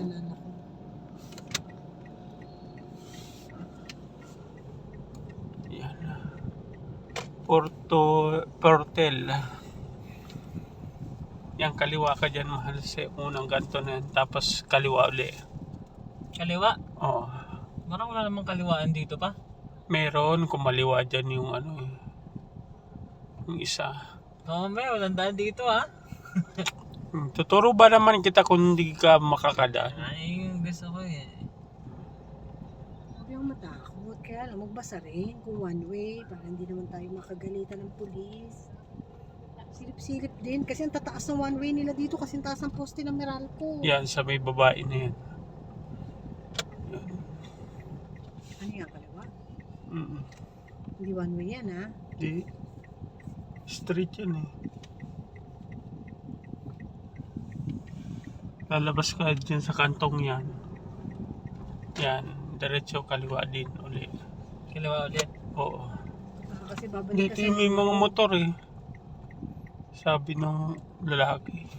naalala ko. Yan. Portel. Yan, kaliwa ka dyan, mahal, sa unang ganto na yan. Tapos kaliwa uli. Kaliwa? Oo. Parang wala namang kaliwaan dito pa. Meron, kumaliwa dyan yung ano eh. Yung isa. Oo, may walang daan dito ha. Tuturo ba naman kita kung hindi ka makakadaan? Ay, yung gusto ko eh. Huwag yung matakot. Kaya lang, magbasa rin kung one way para hindi naman tayo makagalitan ng pulis. Silip-silip din. Kasi ang tataas ng one way nila dito kasi ang taas ng poste ng Meralco. Yan, sa may babae na yan. Yan. Ano yan, kaliwa? Mm. Hindi one way yan ha. Di. Street yan eh. Lalabas ka dyan sa kantong yan. Yan, diretso kaliwa din uli. Kaliwa ulit. Oo. Kasi babalik Dito kasi. yung may mga motor eh. Sabi ng lalaki.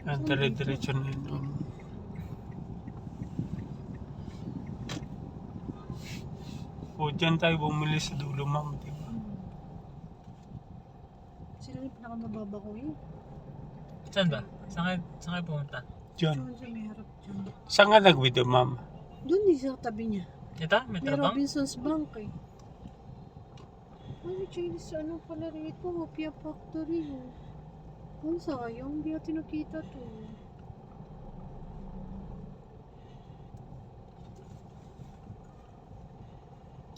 Yan, dire-diretso na yun. O, dyan tayo bumili sa dulo, ma'am. Diba? Sila yung pinakamababa ko eh. Saan ba? Saan kayo pumunta? Dyan. Diyan sa may harap dyan. Saan nga nag-video, ma'am? Doon din sa tabi niya. Ito? May Metro Bank? Robinson's Bank eh. Ay, may Chinese ano pala rito. Hopia Factory oh. Ang sayang, hindi natin nakita to.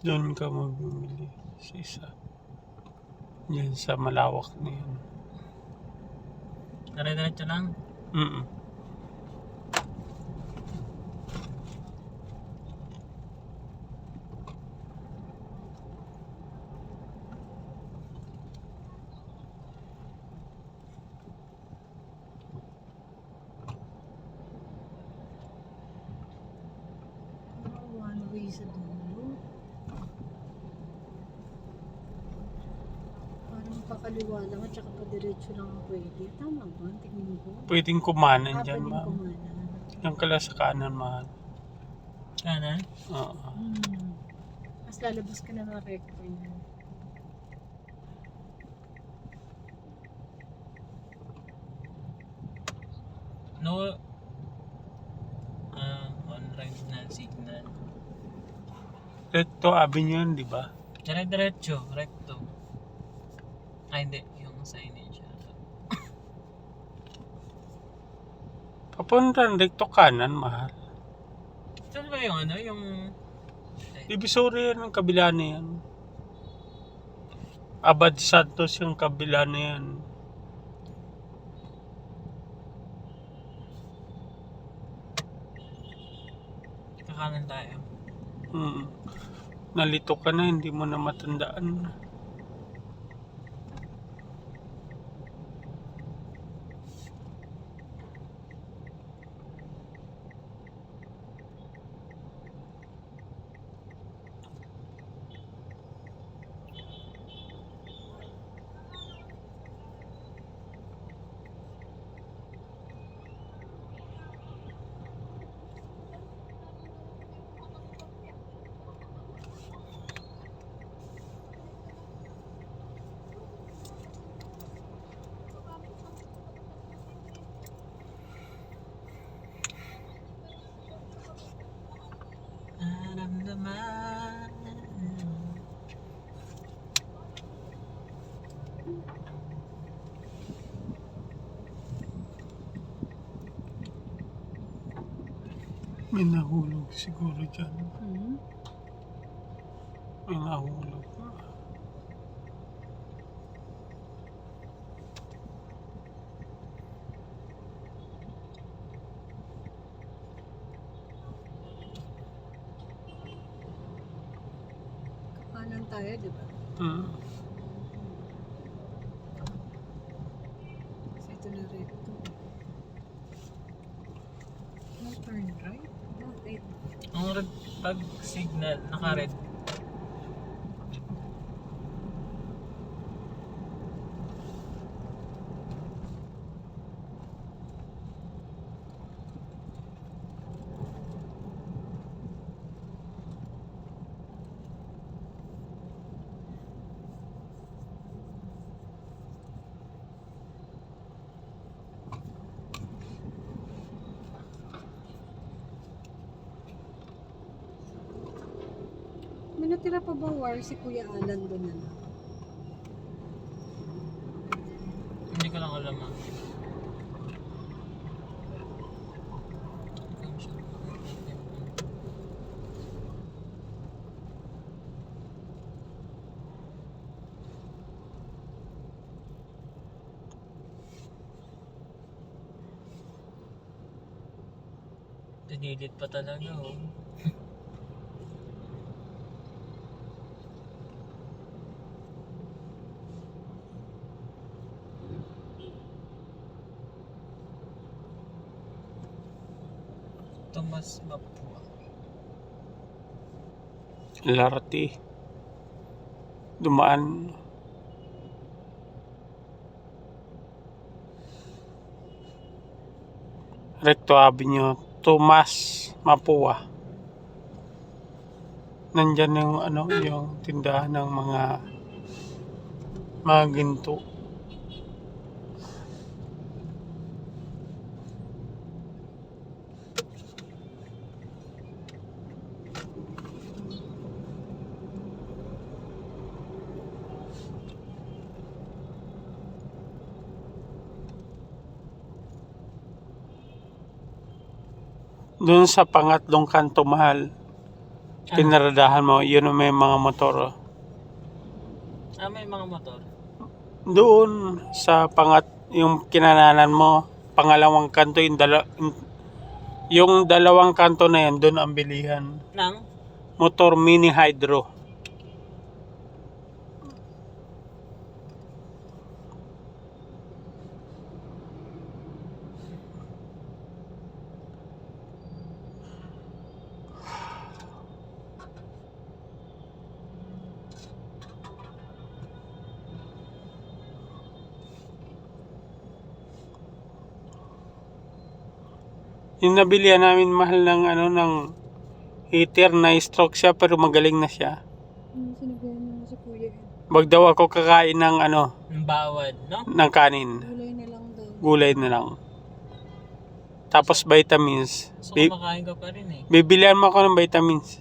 Doon ka mabibili sa isa. Yan sa malawak na yan. Dire-diretso lang. Mm. One way sa dulo. Parang pakaliwa lang at saka padiretso lang ang pwede. Tama ba? Tingin ko. Pwedeng kumanan dyan, Pwedeng ma'am. kumanan. Yan kala sa kanan, mahal. Kanan? Oo. Mas lalabas ka na ng recto niya. No. On-ramp na signal. Recto Avenue yun, di ba? Dire-diretso. Recto. Ay, hindi. Yung signage. Papunta recto kanan, mahal. Saan ba yung ano? Yung... Divisoria yan ang kabila na yan. Abad Santos yung kabila na yan. Kakanan tayo. Nalito ka na, hindi mo na matandaan. Naramdaman. May nahulog siguro dyan. Hmm? May nahulog. Kanan tayo, di ba? Kasi ito na recto. No turn right? Bakit? Ang red, pag signal, naka-red. natira pa bang wire si Kuya Alan doon na lang? Hindi ko lang alam ah. Dinilit pa talaga oh. Tomas Mapua. LRT. Dumaan. Recto Avenue, Tomas Mapua. Nandyan yung ano, yung tindahan ng mga ginto. Doon sa pangatlong kanto, mahal, pinaradahan mo, yun ang may mga motor. Oh. Ah, may mga motor. Doon sa yung kinananan mo, pangalawang kanto, yung dalawang kanto na yan, doon ang bilihan. Nang? Motor mini hydro. Yung nabilihan namin, mahal, ng ng heater, na stroke siya pero magaling na siya. Sinabihan mo si Kuya Ed. Wag daw ako kakain ng Ng bawad, no? ng kanin. Gulay na lang daw. Gulay na lang. Tapos vitamins. So, kumakain ka pa rin eh. Bibilihan mo ako ng vitamins.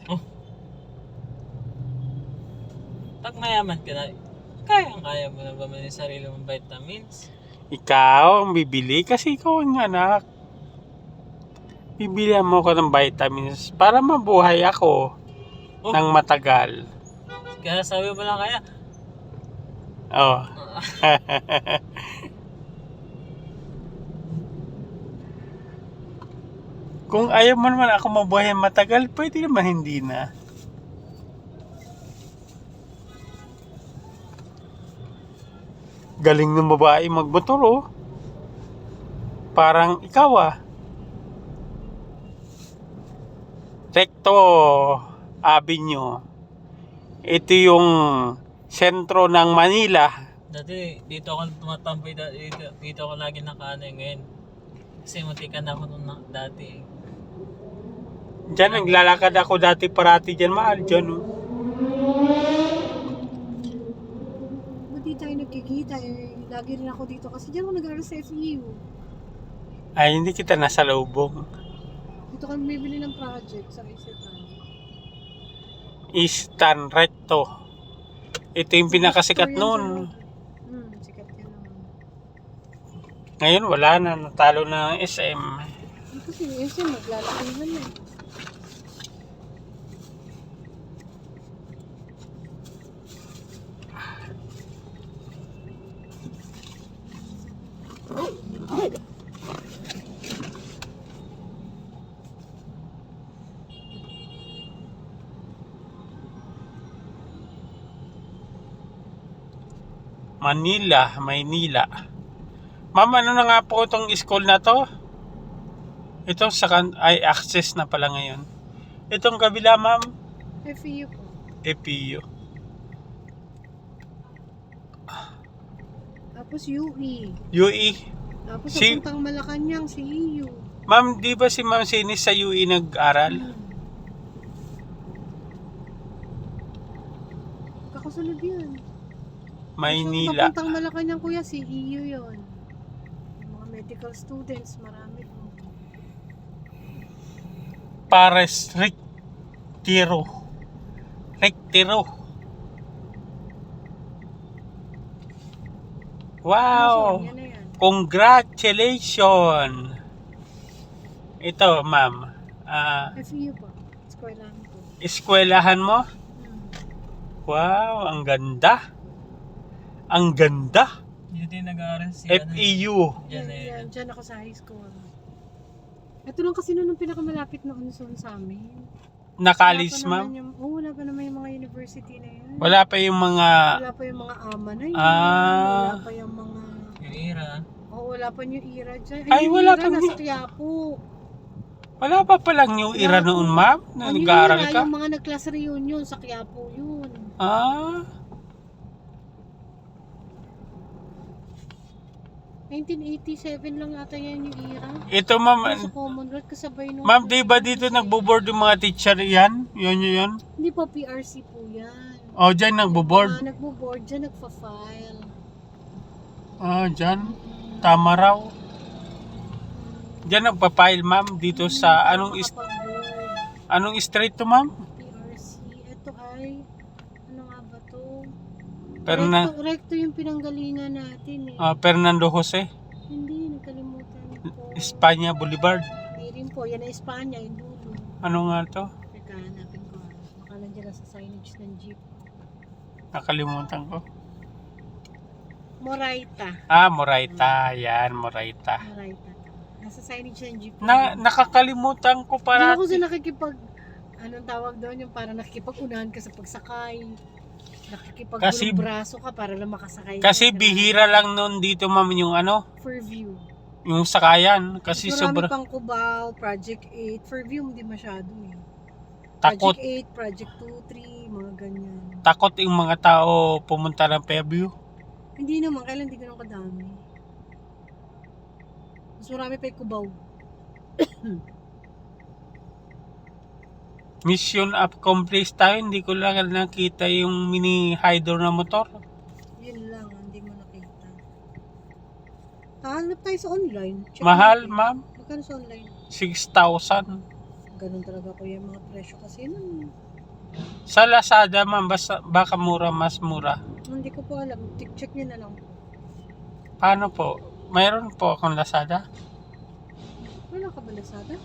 Pag mayaman ka na, kaya mo na ba man yung sarili mong vitamins? Ikaw ang bibili kasi ikaw ang anak. Bibilihan mo ako ng vitamins para mabuhay ako ng matagal. Kaya sabi mo lang kaya, Oh. Kung ayaw mo naman ako mabuhay ng matagal, pwede naman hindi na. Galing ng babae magmotor, oh. Parang ikaw, ah. Recto Avenue. Ito yung sentro ng Manila. dati dito ako tumatambay, dito ako lagi nakaano ngayon. Kasi muntikan na ako nung dati. Diyan, naglalakad ako dati parati dyan, mahal dyan, oh. Ba't di tayo nagkikita eh? Lagi rin ako dito kasi dyan ako nag-aaral sa FEU. Ay, hindi kita nasa lubong. Dito kami bibili ng project sa Isetan. Eastern Recto. Ito yung pinakasikat noon. Sikat yan naman. Ngayon wala na, natalo na ng SM. Kasi yung SM maglalakihan eh. Manila, Maynila. Ma'am, ano na nga po itong school na to? Ito ay access na pala ngayon. Itong kabila, ma'am, FEU po. FEU. Tapos UE. UE. Tapos Si- papuntang Malacanang si EU. Ma'am, di ba si Ma'am Sinis sa UE nag-aral? Kakasunod yan. Maynila. Papuntang Malacanang kuya, si EU yon. Mga medical students, marami po. Pares Retiro. Rectero. Wow! Yan na yan. Congratulations! Ito, ma'am. FEU po. Eskwelahan ko. Eskwelahan mo? Wow, ang ganda. Ang ganda. Yun din nag-aaral si FEU. Yan Yan, dyan ako sa high school. Ito lang kasi noon ang pinakamalapit na unson sa amin. Nakalis, ma'am? Wala pa naman yung mga university na yan. Wala pa yung mga... Wala pa yung mga ama na yun. Ah. Wala pa yung mga... Yung era. Wala pa yung era dyan. Ay, yung wala era pa nasa yung- Quiapo. Wala pa palang new era noon, ma'am? Na Ano yun, nag-aaral ka? Yung mga nag-class reunion sa Quiapo yun. Ah, 1987 lang ata yan yung era. ito, ma'am. Sa Commonwealth, kasabay nung... Ma'am, di ba dito nagbo-board yung mga teacher yan? Yun. Hindi po, PRC po yan. O, dyan nagbo-board. Nagbo-board dyan, nagfa-file. Dyan. Tama raw. Dyan nagpa-file, ma'am. Dito sa Makapag-board. anong street to, ma'am? PRC. Ito ay... Ano nga ba to? Recto yung pinanggalingan natin eh. Fernando Jose. Hindi, nakalimutan ko. Espanya Boulevard. Hindi rin po, yan ay Espanya, yung dulo. Ano nga to? Teka, hanapin ko. Baka nandiyan sa signage ng jeep. Nakalimutan ko. Moraita. Moraita. Yan, Moraita. Moraita. Nasa signage ng jeep. Nakakalimutan ko Hindi para. ako sa nakikipag... Anong tawag doon? Yung parang nakikipag-unahan ka sa pagsakay. Kasi- Nakikipag-braso ka para lang makasakay. Kasi ka. bihira lang noon dito, ma'am, yung Fairview. yung sakayan. Kasi Marami sobra pang Cubao, Project 8. Fairview hindi masyado eh. takot. Project 8, Project 2, 3, mga ganyan. Takot yung mga tao pumunta ng Fairview. Hindi naman, kailan hindi ganun kadami. Mas marami pa yung Cubao. Mission accomplished tayo. Hindi ko lang nakita yung mini hydro na motor. Yun lang, hindi mo nakita. Hanap tayo sa online. Check Mahal, natin. ma'am. Magkano sa online? 6,000. Ganun talaga ko yung mga presyo kasi nun. Sa Lazada, ma'am, baka mura, mas mura. Hindi ko po alam. Check nyo na lang. Paano po? Mayroon po akong Lazada. Wala ka ba Lazada?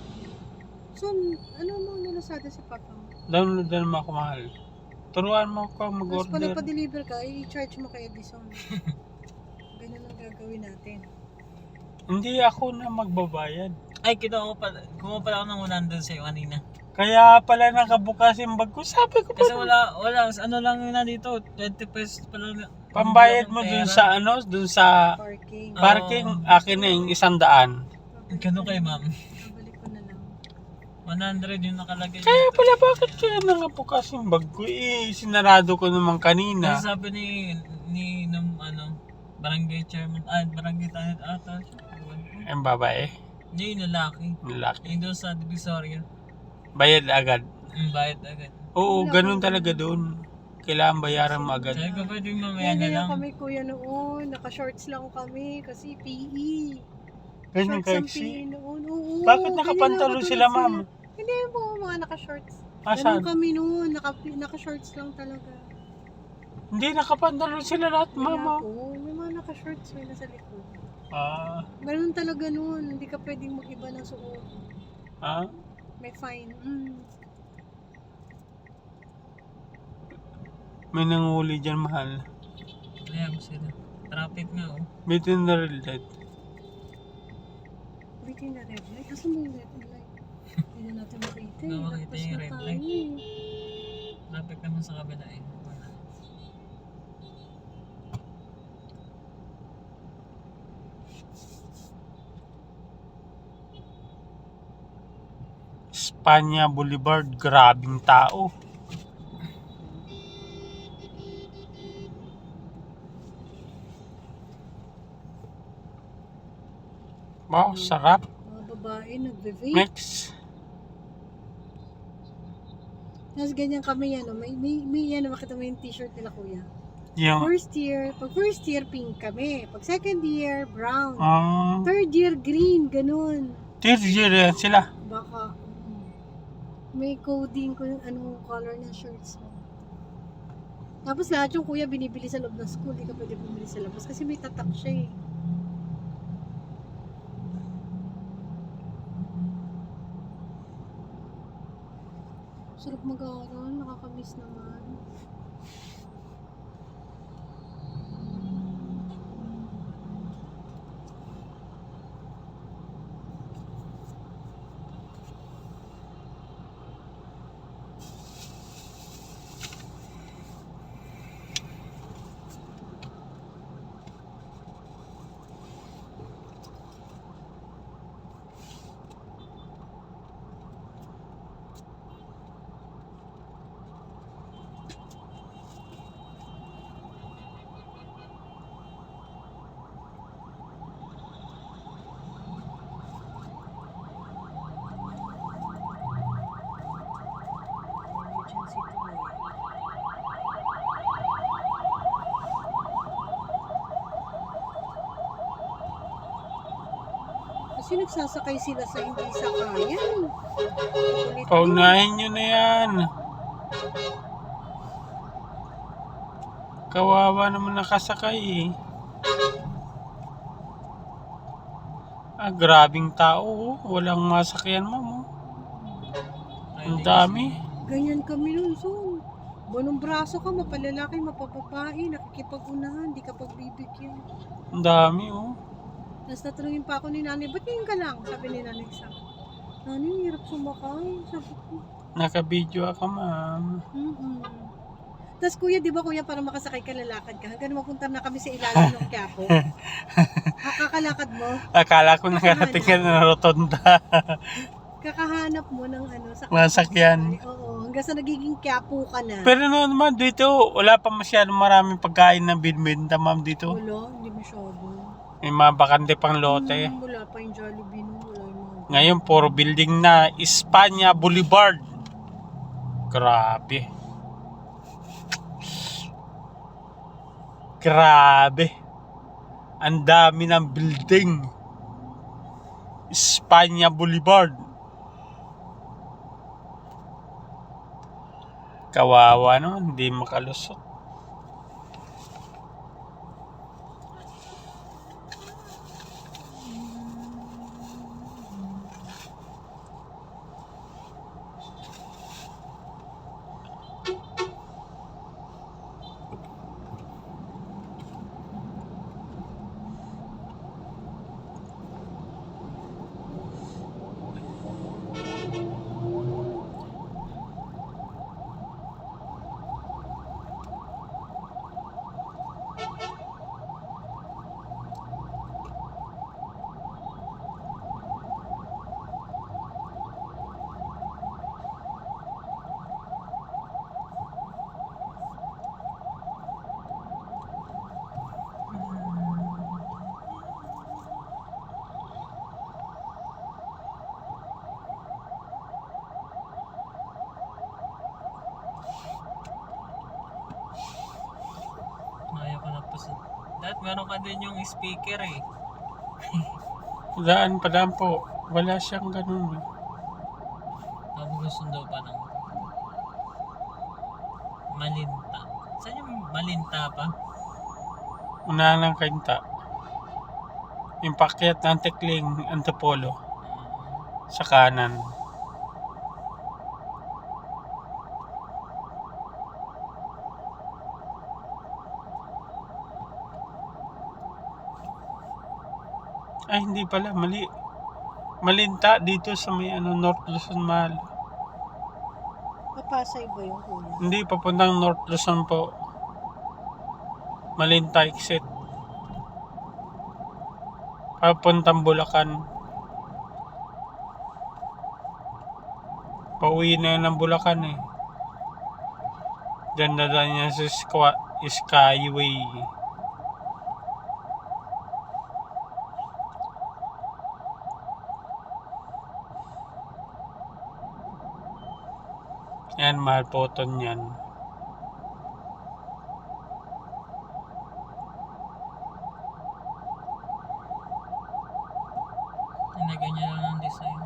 So, ano mo na Lazada sa papa mo? Downloadan mo ako, mahal. Turuan mo ako Tapos pag mag-order. nagpa-deliver ka, i-charge mo kay Edison. Ganun ang gagawin natin. Hindi ako na magbabayad. Ay, kumuha pala ako ng 100 sa'yo kanina. Kaya pala nakabukas yung bag ko. Sabi ko pa. Kasi wala, ano lang yun na dito, 20 pesos pa lang. Pambayad mo dun sa dun sa Parking. parking. Akin na yung 100. Gano'n kay ma'am. Babalik ko na lang. 100 yung nakalagay. Kaya pala bakit kaya nakabukas yung bag ko? Sinarado ko naman kanina. Kasi sabi ni barangay chairman, barangay tanit ata. Ang babae. Hindi, yung lalaki. Lalaki. Yung doon sa Divisoria. Bayad agad. Bayad agad. Oo, ganun talaga doon. Kailangan bayaran mo agad. Sabi ko pwede mamaya na Ganyan lang. kami kuya noon. Naka-shorts lang kami kasi PE. Ganyan Shorts ang kasi. PE noon. Oo, Bakit ganyan nakapantalo nakatulog sila, ma'am? Hindi po, mga naka-shorts. Asan? Ganun kami noon. Naka-shorts lang talaga. Hindi, nakapantalo sila lahat, Kaya mama. po, may mga naka-shorts may nasa likod. Ganun Ganun talaga noon. Hindi ka pwedeng mag-iba ng suot. May fine. May nanguhuli dyan, mahal. Ayan sila. Traffic nga oh. Bitin na red light. Waiting na red light. Kaso may red light. Hindi na natin makita. Hindi na makita Lagpas yung na red tayo light. eh. Traffic naman sa kabila eh. Wala. Espanya Boulevard, grabing tao. Wow, sarap. Mga babae nagbe-vape. Next. Tapos ganyan kami yan. May yan. Makita mo yung t-shirt nila kuya. Yung, Pag first year, pink kami. Pag second year, brown. um, Third year, green. Ganun. third year yan sila. Baka, may coding kung anong color ng shirts mo. Tapos lahat yung kuya binibili sa loob ng school. Di ka pwede bumili sa labas kasi may tatak siya eh. Sarap mag-aaral. Nakakamiss naman. Emergency tuloy. Kasi nagsasakay sila sa hindi sakayan. Kulit Paunahin nyo na yan. Kawawa naman nakasakay eh. Grabing tao oh. Walang masakyan ma'am oh. Ang dami. Ganyan kami nun, so. Bunong braso ka, mapalalaki, mapababae, nakikipag-unahan, di ka pagbibigyan. Ang dami oh. Tapos natanungin pa ako ni nanay, ba't ngayon ka lang? Sabi ni nanay sa nanay, hirap sumakay. Sabi ko, Naka-video ako ma'am. Tapos kuya, di ba kuya, para makasakay ka, lalakad ka. Hanggang mapunta na kami sa ilalim ng Quiapo. Kakalakad mo, Akala ko nakarating ka na rotonda. kakahanap mo ng sa Masakyan. Oo, hanggang sa nagiging Quiapo ka na. Pero noon naman dito, wala pa masyadong maraming pagkain ng binbenta ma'am dito. Wala, hindi masyado. May mga bakante pang lote. Wala pa yung Jollibee nun, wala yung mga... Ngayon, puro building na. Espanya Boulevard. Grabe. Grabe. Ang dami ng building. Espanya Boulevard. Kawawa naman, hindi makalusot. Ayaw ko na po sa... Dahil meron ka din yung speaker eh. Padaan po. Wala siyang ganun. Ako gusto daw pa ng Malinta. Saan yung Malinta pa? Una ng kainta. Yung pakyat ng Tekling Antipolo. Sa kanan. Ay, hindi pala. Mali. Malinta dito sa may North Luzon Mahal. Papasay ba yung kuya? Hindi, papuntang North Luzon po. Malinta exit. Papuntang Bulacan. Pauwi na yan ng Bulacan eh. Diyan na niya sa Skyway. Yan, mahal po yan. Tinagyan niya lang ng design.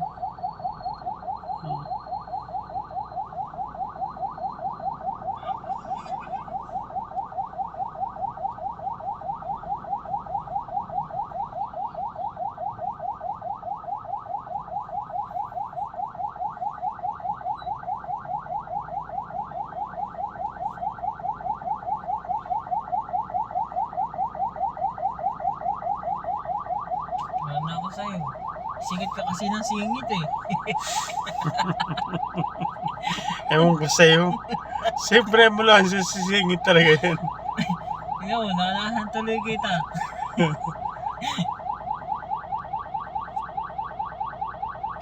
kasi ng singit eh. Ewan ko sa'yo. Siyempre mo lang sisingit talaga yan. Ikaw, nanahan tuloy kita.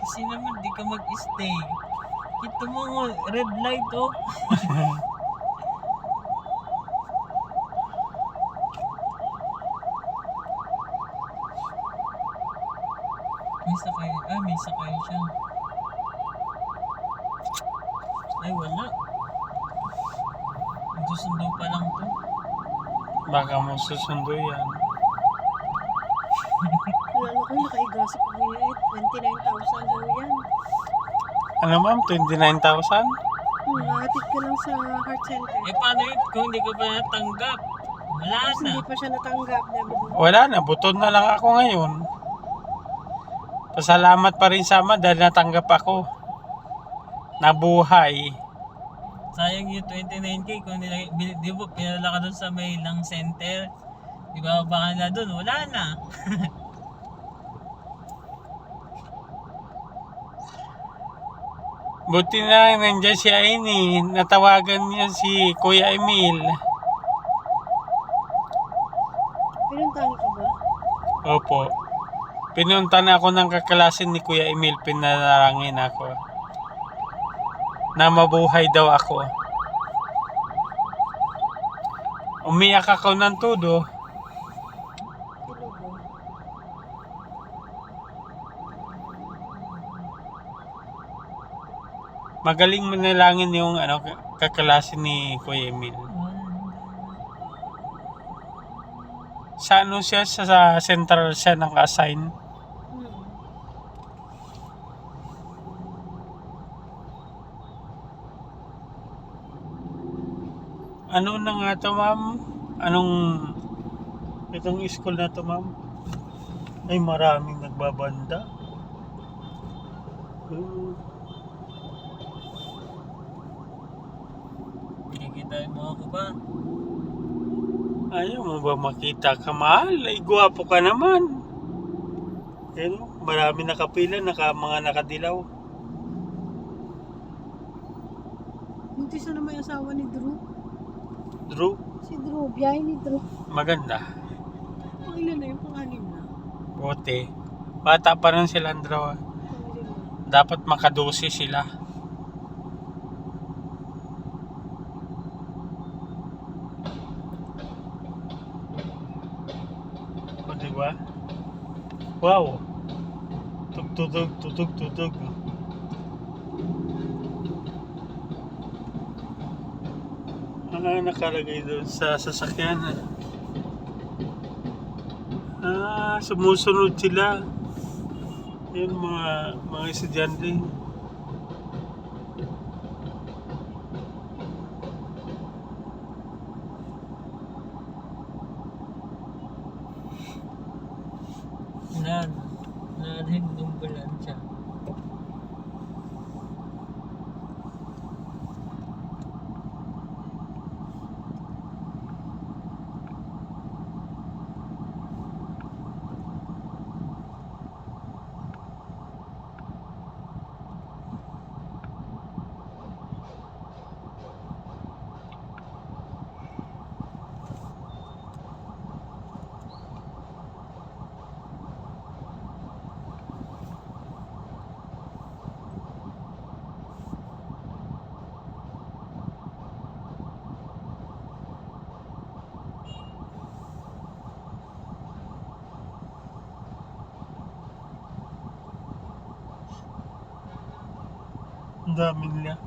Kasi naman di ka mag-stay. Kita mo nga, red light oh. May sakay siya. Ay, wala. Magsusundo pa lang to. Baka mo susundo yan. Wala ko nakaiga si Kuya Ed. 29,000 daw yan. Ano ma'am? 29,000? Nahatid ko lang sa heart center. Eh, paano yun kung hindi ko pa natanggap? Wala Tapos na. hindi pa siya natanggap. Wala na. Buton na lang ako ngayon. Pasalamat pa rin sa Ama dahil natanggap ako. Nabuhay. Sayang yung 29K kung di ba pinala ka dun sa may lang center. Di ba baka na dun? Wala na. Buti na lang nandiyan si Aini. Natawagan niya si Kuya Emil. Pinuntahan ka ba? Opo. Pinunta na ako ng kakalasin ni Kuya Emil. Pinalangin ako. Na mabuhay daw ako. Umiyak ako ng todo. Pilubo. Magaling manalangin yung kakalasin ni Kuya Emil. Sa ano siya? Sa central siya naka-assign. Ano na nga to, ma'am? Itong school na to, ma'am? Ay, maraming nagbabanda. Nakikita mo ako ba? Ayaw mo ba makita ka, mahal? Ay, gwapo ka naman. Ayun, marami nakapila, mga nakadilaw. Buntis na naman yung asawa ni Drew. Drew, Si Drew, biyahe ni Drew. maganda. Ang ilan na yung pangalim na? Bote. Bata pa rin sila, Drew. Pangalim na. Dapat makadosi sila. O, diba? Wow! Tutug. Ano nakalagay doon sa sasakyan? Sumusunod sila. Yun mga estudyante. Narin yung balansya. Ang dami nila.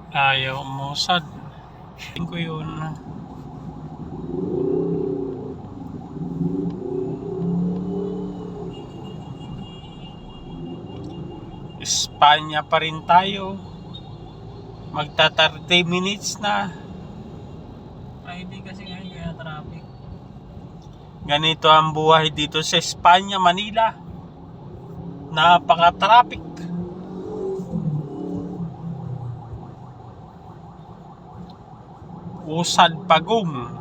Ayaw mo sad. Tingin ko yun. Espanya pa rin tayo. Magta 30 minutes na. Friday kasi ngayon kaya traffic. Ganito ang buhay dito sa Espanya, Manila. Napaka-traffic. Usad Pagong.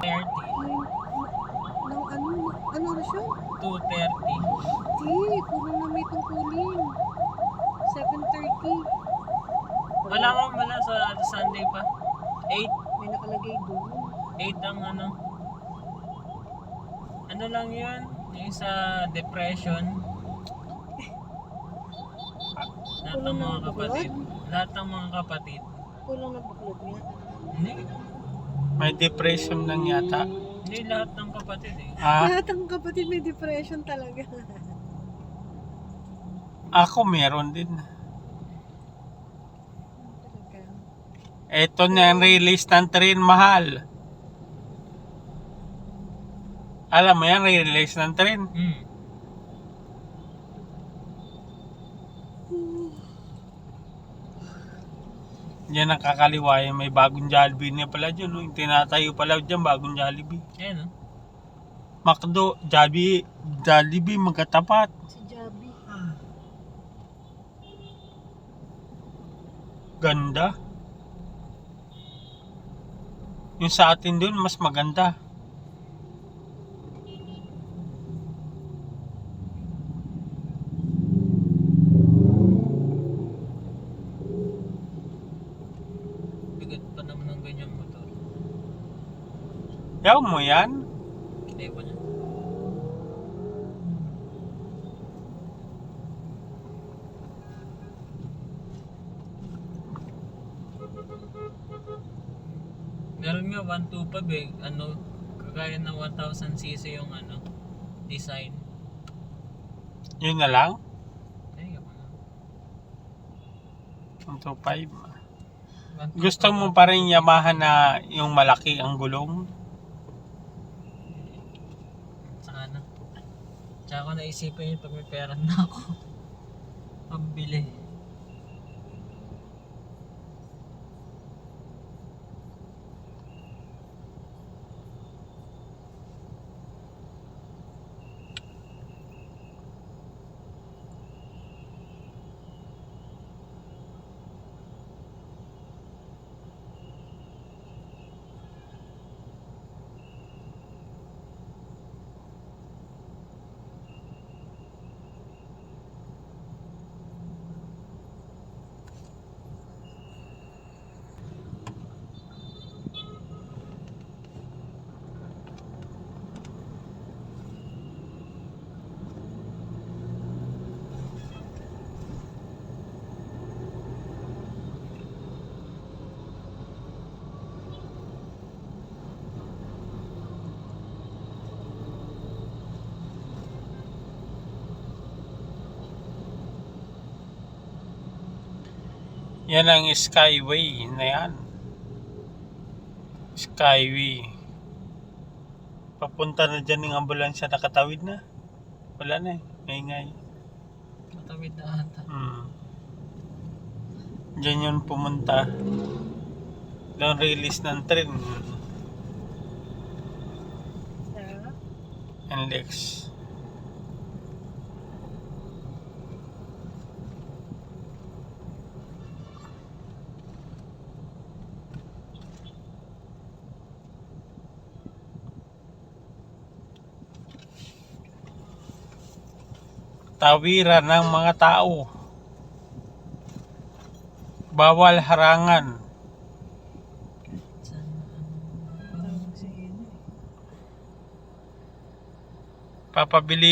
30, Nang ano na siya? 2:30. Di, kulang na may tungkulin. 7:30. Wala sa Sunday pa. 8 May nakalagay doon. 8 ang ano. Ano lang yun? Yung sa depression. Lahat ng mga kapatid. Lahat ng mga kapatid. Kulang na baklot niya. Hindi. May depression lang yata. Hindi lahat ng kapatid eh. Lahat ng kapatid may depression talaga. Ako meron din. Talaga. Ito na ang release ng Train Mahal. Alam mo yan, release ng train. Yan ang kakaliwayan, may bagong Jollibee na pala dyan. No? Yung tinatayo pala dyan, bagong Jollibee. Ayan o. McDo, Jollibee magkatapat. Si Jabi. Ganda. Yung sa atin dun, mas maganda. Bigat pa naman ng ganyang motor. Yaw mo yan? Hindi pa niya. Meron nga 125 eh. Ano, kagaya ng 1000cc yung ano, design. Yun na lang? Ay, ako na. 125. Gusto mo pa rin Yamaha na yung malaki ang gulong? Saka na. Tsaka ko naisipan yun pag may pera na ako. Pambili. Yan ang Skyway na yan. Skyway. Papunta na dyan yung ambulansya, nakatawid na. Wala na eh, ngay. Matawid na ata. Diyan yun pumunta. Doon release ng train. NLEX. Tawiran ng mga tao. Bawal harangan. Papabili